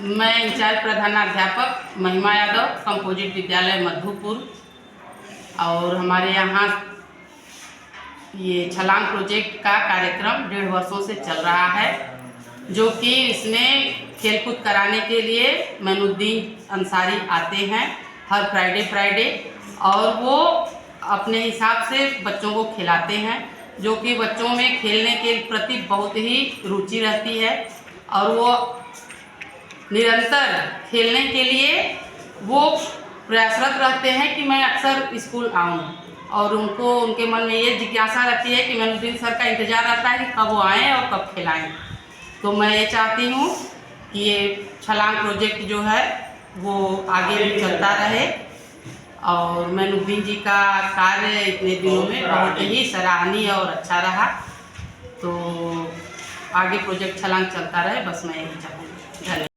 मैं इंचार्ज प्रधानाध्यापक महिमा यादव, कंपोजिट विद्यालय मधुपुर। और हमारे यहाँ ये छलांग प्रोजेक्ट का कार्यक्रम 1.5 वर्षों से चल रहा है, जो कि इसमें खेलकूद कराने के लिए मैनुद्दीन अंसारी आते हैं हर फ्राइडे और वो अपने हिसाब से बच्चों को खिलाते हैं, जो कि बच्चों में खेलने के प्रति बहुत ही रुचि रहती है और वो निरंतर खेलने के लिए वो प्रयासरत रहते हैं कि मैं अक्सर स्कूल आऊँ। और उनको उनके मन में ये जिज्ञासा रहती है कि मैनुद्दीन सर का इंतज़ार रहता है कि कब वो आएँ और कब खिलाएँ। तो मैं ये चाहती हूँ कि ये छलांग प्रोजेक्ट जो है वो आगे भी चलता रहे और मैनुद्दीन जी का कार्य इतने दिनों में बहुत ही सराहनीय और अच्छा रहा। तो आगे प्रोजेक्ट छलांग चलता रहे, बस मैं यही चाहूँगी। धन्यवाद।